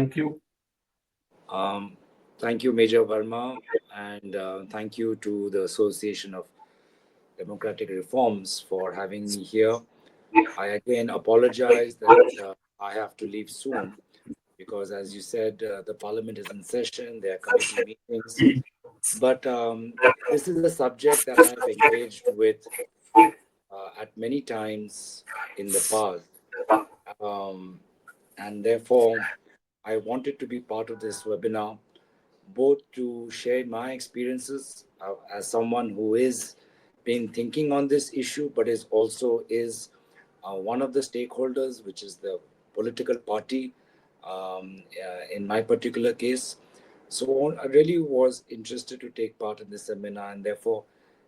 Thank you. Um, Thank you, Major Verma, and thank you to the Association of Democratic Reforms for having me here. I again apologize that I have to leave soon because, as you said, the Parliament is in session, there are committee meetings. But this is a subject that I have engaged with at many times in the past. Um, and therefore, I wanted to be part of this webinar both to share my experiences as someone who is been thinking on this issue, but is also is one of the stakeholders, which is the political party. In my particular case, so I really was interested to take part in this seminar and therefore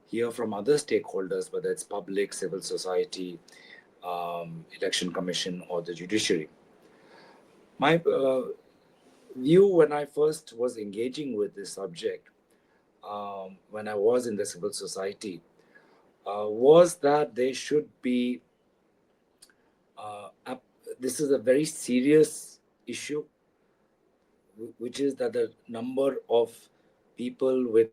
hear from other stakeholders, whether it's public, civil society, election commission, or the judiciary. My view when I first was engaging with this subject, when I was in the civil society, was that they should be, this is a very serious issue, which is that the number of people with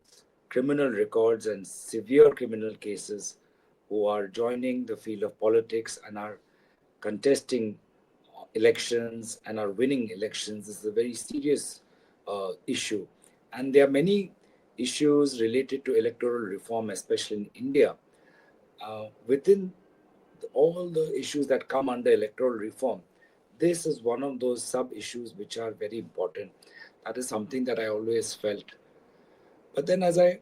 criminal records and severe criminal cases who are joining the field of politics and are contesting elections and are winning elections is a very serious issue. And there are many issues related to electoral reform, especially in India. Within all the issues that come under electoral reform, this is one of those sub issues which are very important. That is something that I always felt. But then, as I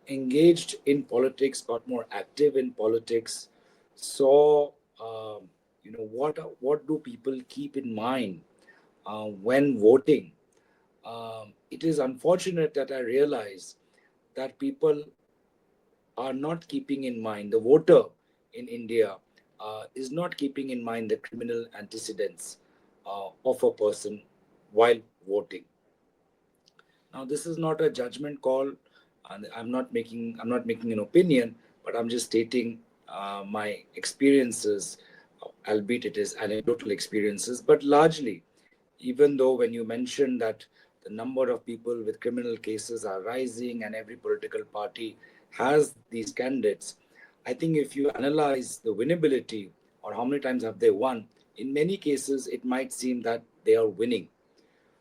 engaged in politics, got more active in politics, saw what do people keep in mind when voting. It is unfortunate that I realize that people are not keeping in mind, the voter in India is not keeping in mind the criminal antecedents of a person while voting. Now, this is not a judgment call, and I'm not making an opinion, but I'm just stating my experiences, albeit it is anecdotal experiences, but largely, even though when you mentioned that the number of people with criminal cases are rising and every political party has these candidates, I think if you analyze the winnability or how many times have they won, in many cases it might seem that they are winning.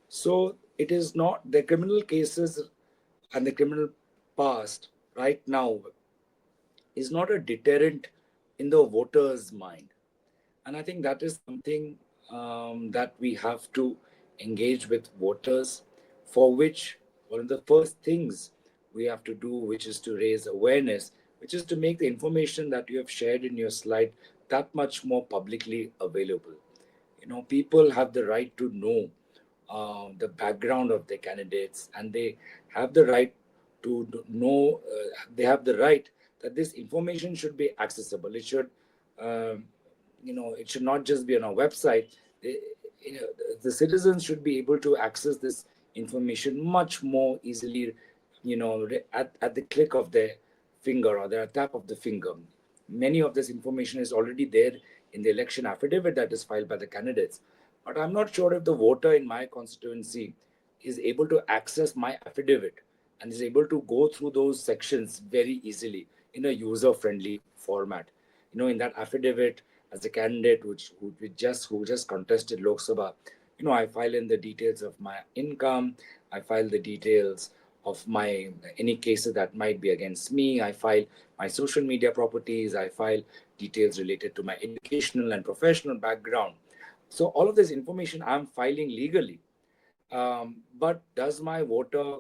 So it is not the criminal cases and the criminal past right now is not a deterrent in the voter's mind. And I think that is something that we have to engage with voters, for which one of the first things we have to do, which is to raise awareness, which is to make the information that you have shared in your slide that much more publicly available. People have the right to know the background of the candidates, and they have the right to know, they have the right that this information should be accessible. It should, um, it should not just be on our website. The, the citizens should be able to access this information much more easily, at the click of their finger or the tap of the finger. Many of this information is already there in the election affidavit that is filed by the candidates. But I'm not sure if the voter in my constituency is able to access my affidavit and is able to go through those sections very easily in a user-friendly format. In that affidavit, as a candidate who just contested Lok Sabha, I file in the details of my income, I file the details of my any cases that might be against me, I file my social media properties, I file details related to my educational and professional background. So all of this information I'm filing legally. But does my voter,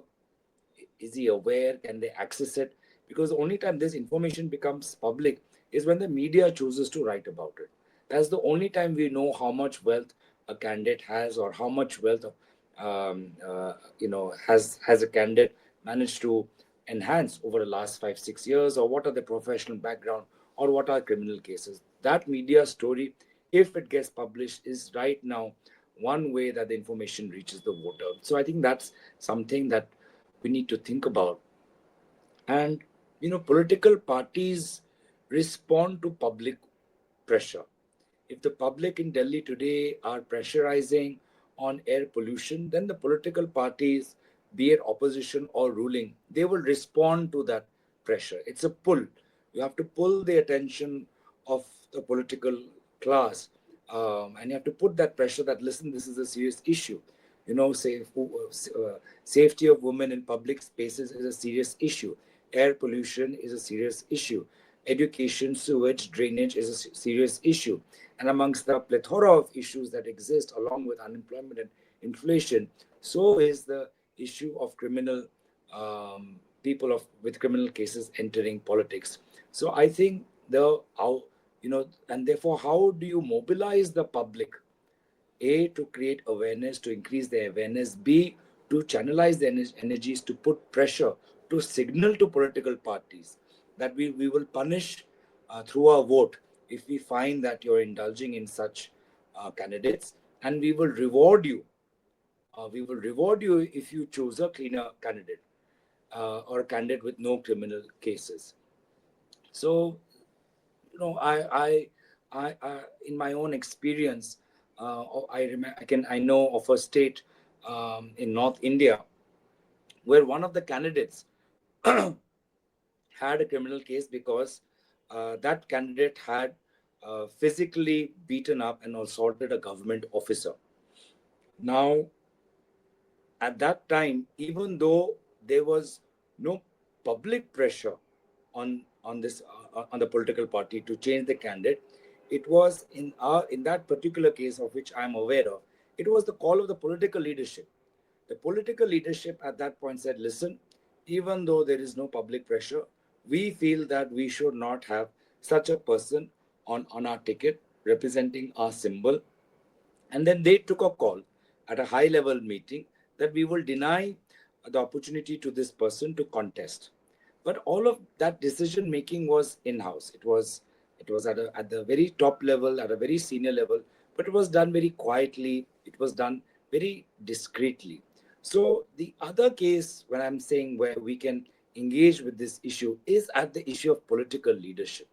is he aware? Can they access it? Because the only time this information becomes public is when the media chooses to write about it. That's the only time we know how much wealth a candidate has, or how much wealth has a candidate managed to enhance over the last 5 6 years, or what are the professional background, or what are criminal cases. That media story, if it gets published, is right now one way that the information reaches the voter. So I think that's something that we need to think about. And political parties respond to public pressure. If the public in Delhi today are pressurizing on air pollution, then the political parties, be it opposition or ruling, they will respond to that pressure. It's a pull. You have to pull the attention of the political class, and you have to put that pressure that, listen, this is a serious issue. Safety of women in public spaces is a serious issue. Air pollution is a serious issue. Education, sewage, drainage is a serious issue. And amongst the plethora of issues that exist, along with unemployment and inflation, so is the issue of criminal people with criminal cases entering politics. So I think and therefore, how do you mobilize the public? A, to create awareness, to increase their awareness. B, to channelize their energies, to put pressure, to signal to political parties that we will punish through our vote if we find that you're indulging in such candidates, and we will reward you. We will reward you if you choose a cleaner candidate, or a candidate with no criminal cases. So, I in my own experience, I know of a state in North India where one of the candidates had a criminal case because that candidate had physically beaten up and assaulted a government officer. Now, at that time, even though there was no public pressure on the political party to change the candidate, it was in that particular case of which I am aware of, it was the call of the political leadership. The political leadership at that point said, listen, even though there is no public pressure, we feel that we should not have such a person on our ticket representing our symbol. And then they took a call at a high level meeting that we will deny the opportunity to this person to contest. But all of that decision making was in house. It was at the very top level, at a very senior level, but it was done very quietly. It was done very discreetly. So the other case, when I'm saying where we can engage with this issue, is at the issue of political leadership.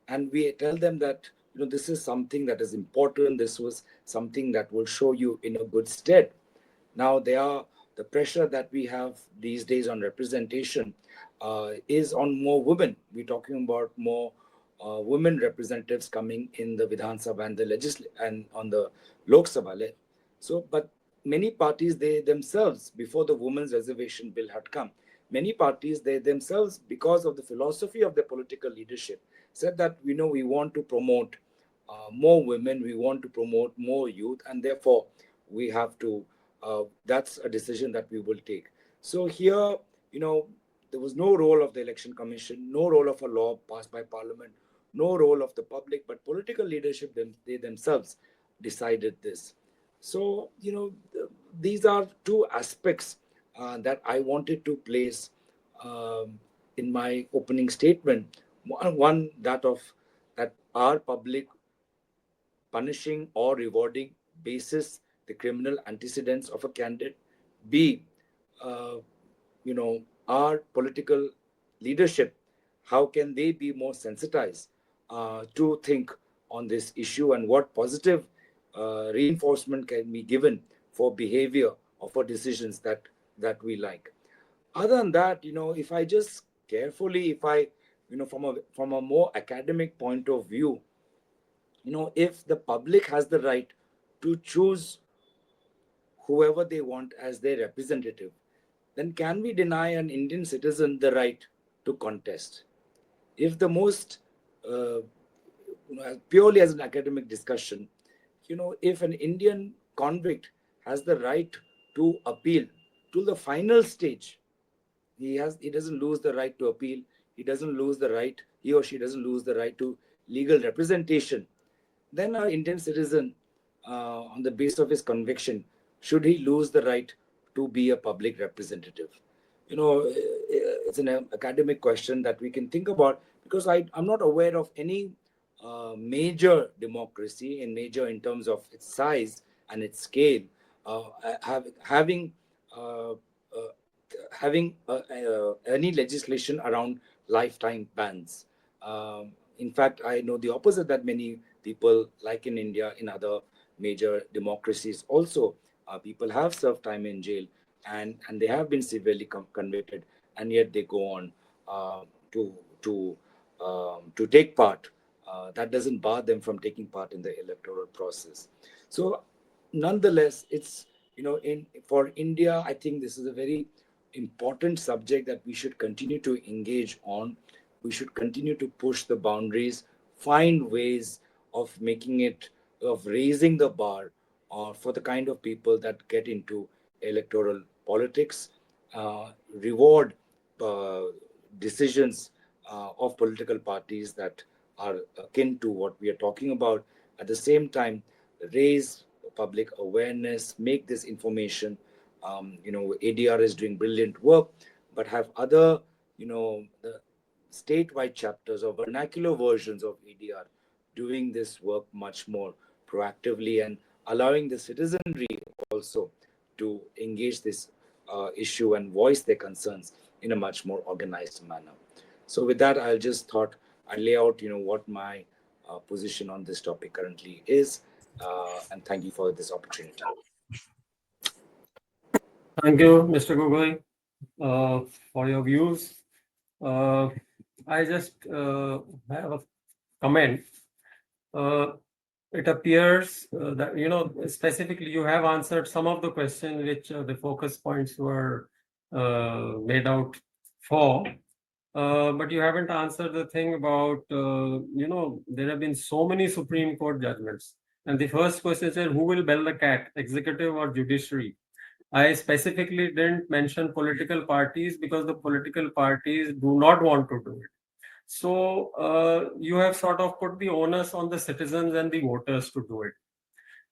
And we tell them that, this is something that is important. This was something that will show you in a good stead. Now, the pressure that we have these days on representation is on more women. We're talking about more women representatives coming in the Vidhan Sabha and and on the Lok Sabha. So, but many parties, they themselves, before the women's reservation bill had come, many parties, they themselves, because of the philosophy of their political leadership, said that, we want to promote more women, we want to promote more youth, and therefore we have to, that's a decision that we will take. So here, there was no role of the election commission, no role of a law passed by parliament, no role of the public, but political leadership, they themselves decided this. So, these are two aspects that I wanted to place in my opening statement. One, that our public punishing or rewarding basis the criminal antecedents of a candidate. B, uh, our political leadership, how can they be more sensitized to think on this issue, and what positive reinforcement can be given for behavior or for decisions that we like. Other than that, if I just carefully, if I, from a more academic point of view, if the public has the right to choose whoever they want as their representative, then can we deny an Indian citizen the right to contest? If the most, purely as an academic discussion, if an Indian convict has the right to appeal to the final stage, he doesn't lose the right to appeal. He or she doesn't lose the right to legal representation. Then an Indian citizen, on the basis of his conviction, should he lose the right to be a public representative? It's an academic question that we can think about, because I'm not aware of any major democracy, in major in terms of its size and its scale, having uh, any legislation around lifetime bans. In fact, I know the opposite, that many people, like in India, in other major democracies also, People have served time in jail, and they have been severely convicted, and yet they go on uh, to to to take part. That doesn't bar them from taking part in the electoral process. So, nonetheless, it's, in for India, I think this is a very important subject that we should continue to engage on. We should continue to push the boundaries, find ways of making it, of raising the bar for the kind of people that get into electoral politics, reward uh, decisions of political parties that are akin to what we are talking about. At the same time, raise public awareness, make this information. ADR is doing brilliant work, but have other, the statewide chapters or vernacular versions of ADR doing this work much more proactively and allowing the citizenry also to engage this issue and voice their concerns in a much more organized manner. So with that, I'll just thought I lay out, what my position on this topic currently is, and thank you for this opportunity. Thank you, Mr. Gogoi, for your views. Uh, I just have a comment. Uh, it appears that, specifically you have answered some of the questions which the focus points were made out for. But you haven't answered the thing about, there have been so many Supreme Court judgments. And the first question is, who will bell the cat, executive or judiciary? I specifically didn't mention political parties because the political parties do not want to do it. So you have sort of put the onus on the citizens and the voters to do it.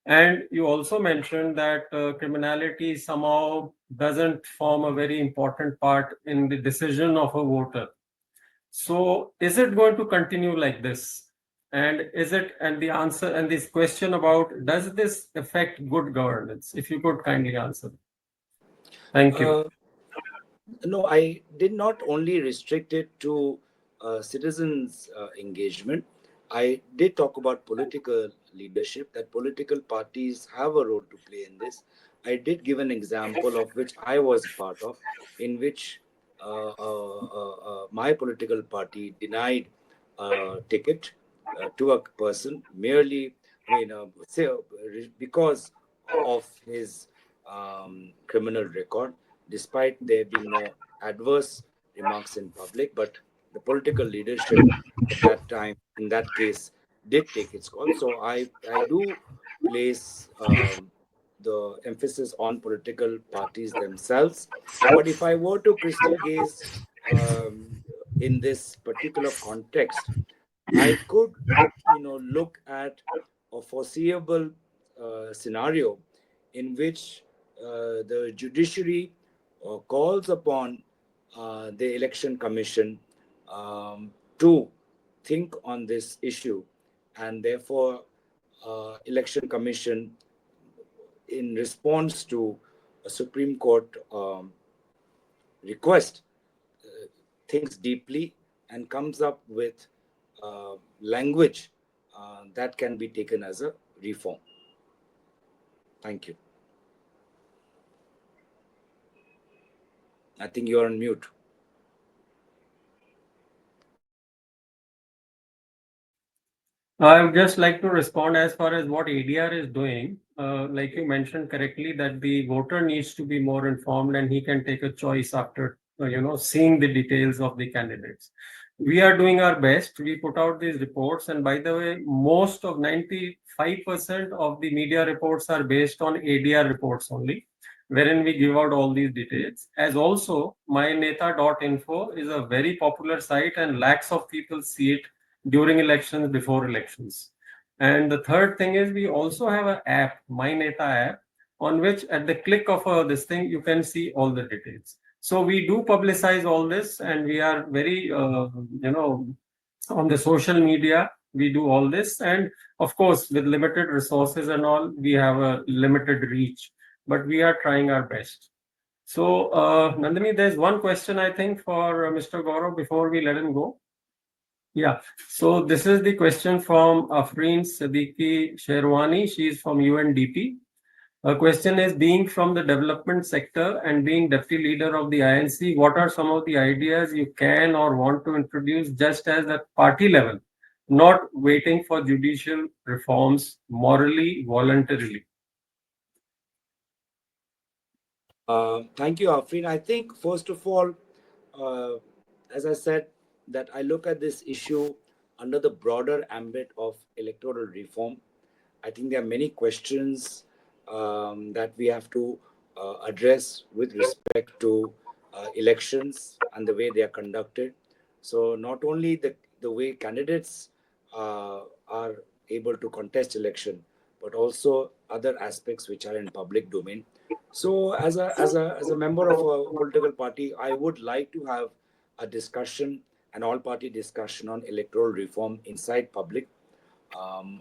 And you also mentioned that criminality somehow doesn't form a very important part in the decision of a voter. So is it going to continue like this? And is it, and the answer, and this question about, does this affect good governance? If you could kindly answer. Thank you. No, I did not only restrict it to citizens' engagement. I did talk about political leadership, that political parties have a role to play in this. I did give an example of which I was part of, in which my political party denied a ticket to a person merely, say, because of his criminal record, despite there being no adverse remarks in public. But the political leadership at that time, in that case, did take its call. So I do place the emphasis on political parties themselves. But if I were to crystal gaze in this particular context, I could, look at a foreseeable scenario in which the judiciary calls upon the election commission to think on this issue, and therefore election commission, in response to a Supreme Court request, thinks deeply and comes up with language that can be taken as a reform. Thank you. I think you're on mute. I would just like to respond as far as what ADR is doing. Like you mentioned correctly, that the voter needs to be more informed and he can take a choice after, seeing the details of the candidates. We are doing our best. We put out these reports. And by the way, most of 95% of the media reports are based on ADR reports only, wherein we give out all these details. As also, myneta.info is a very popular site and lakhs of people see it during elections, before elections. And the third thing is we also have an app, MyNeta app, on which at the click of this thing, you can see all the details. So we do publicize all this, and we are very, on the social media, we do all this. And of course, with limited resources and all, we have a limited reach, but we are trying our best. So, Nandini, there's one question, I think, for Mr. Gaurav before we let him go. Yeah, so this is the question from Afreen Siddiqui Sherwani. She is from UNDP. A question is, being from the development sector and being deputy leader of the INC, what are some of the ideas you can or want to introduce just as at party level, not waiting for judicial reforms morally, voluntarily? Thank you, Afrin. I think, first of all, uh, as I said, that I look at this issue under the broader ambit of electoral reform. I think there are many questions that we have to address with respect to elections and the way they are conducted. So, not only the way candidates are able to contest election, but also other aspects which are in public domain. So, as a member of a political party, I would like to have a discussion, an all-party discussion on electoral reform inside public,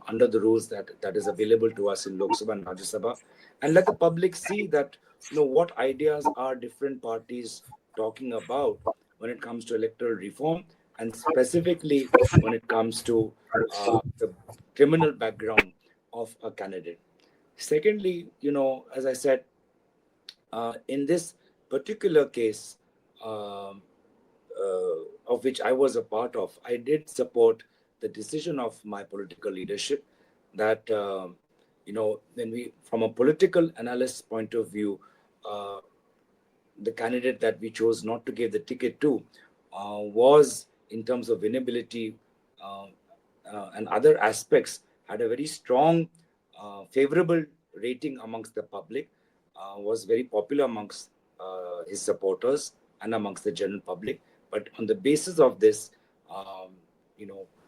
under the rules that is available to us in Lok Sabha and Rajya Sabha, and let the public see that, what ideas are different parties talking about when it comes to electoral reform, and specifically when it comes to the criminal background of a candidate. Secondly, as I said, in this particular case, um, of which I was a part of, I did support the decision of my political leadership that, when we, from a political analyst point of view, uh, the candidate that we chose not to give the ticket to was, in terms of winnability uh, and other aspects, had a very strong, favorable rating amongst the public, was very popular amongst his supporters and amongst the general public. But on the basis of this, um,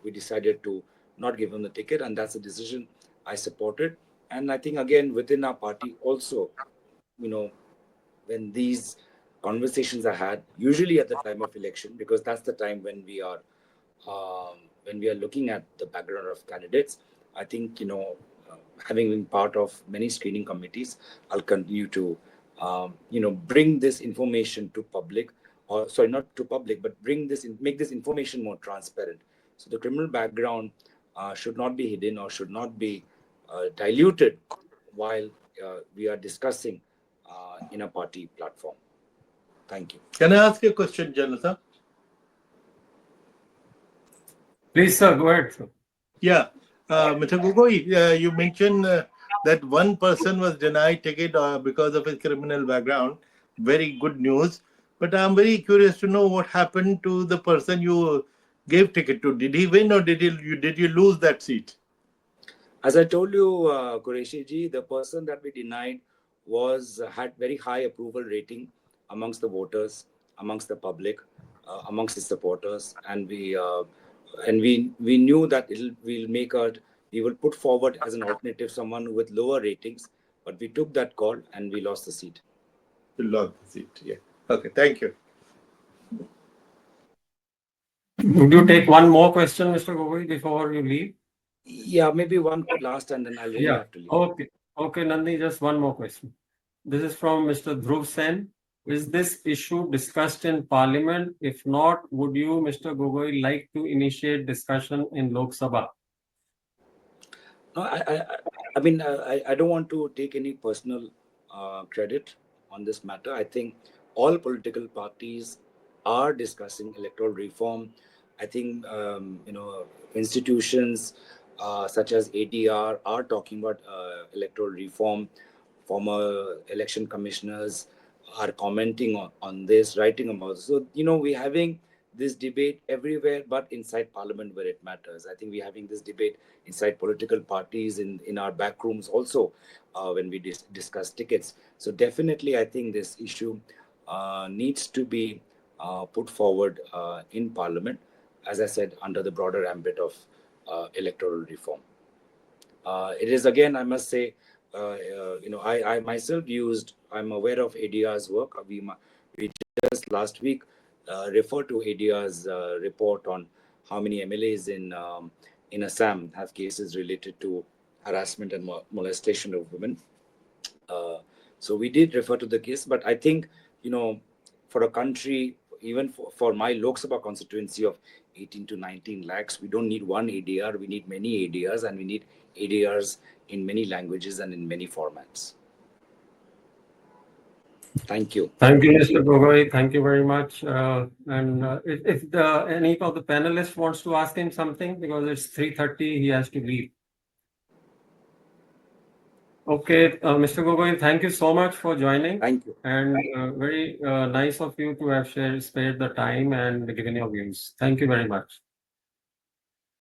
we decided to not give him the ticket, and that's a decision I supported. And I think, again, within our party also, you know, when these conversations are had, usually at the time of election, because that's the time when we are looking at the background of candidates. I think, having been part of many screening committees, I'll continue to bring this information to public, or sorry, not to public, but make this information more transparent. So the criminal background should not be hidden or should not be diluted while we are discussing in a party platform. Thank you. Can I ask you a question, Janata? Please, sir, go ahead, sir. Yeah. Mr. Gogoi, you mentioned that one person was denied ticket because of his criminal background. Very good news. But I'm very curious to know what happened to the person you gave ticket to. Did he win or did you lose that seat? As I told you, Qureshi ji, the person that we denied had very high approval rating amongst the voters, amongst the public, amongst his supporters, and we knew that we will put forward as an alternative someone with lower ratings, but we took that call and we lost the seat. You lost the seat. Yeah. Okay. Thank you. Would you take one more question, Mr. Gogoi, before you leave? Yeah, maybe one last, and then I'll really have to leave. Okay. Okay, Nandi, just one more question. This is from Mr. Dhruv Sen. Is this issue discussed in Parliament? If not, would you, Mr. Gogoi, like to initiate discussion in Lok Sabha? No, I mean, I don't want to take any personal credit on this matter. I think all political parties are discussing electoral reform. I think, institutions such as ADR are talking about electoral reform. Former election commissioners are commenting on this, writing about it. So, we're having this debate everywhere, but inside Parliament where it matters. I think we're having this debate inside political parties, in our back rooms also, when we discuss tickets. So definitely, I think this issue needs to be put forward in Parliament, as I said, under the broader ambit of electoral reform. It is, again, I must say, I myself I'm aware of ADR's work. We just last week referred to ADR's report on how many MLAs in Assam have cases related to harassment and molestation of women. So we did refer to the case, but I think, for a country, even for my Lok Sabha constituency of 18 to 19 lakhs, we don't need one ADR, we need many ADRs, and we need ADRs in many languages and in many formats. Thank you. Thank you, Mr. Gogoi. Thank you very much. If any of the panelists wants to ask him something, because it's 3:30, he has to leave. Okay, Mr. Gogoi, thank you so much for joining. Thank you. And very nice of you to have spared the time and given your views. Thank you very much.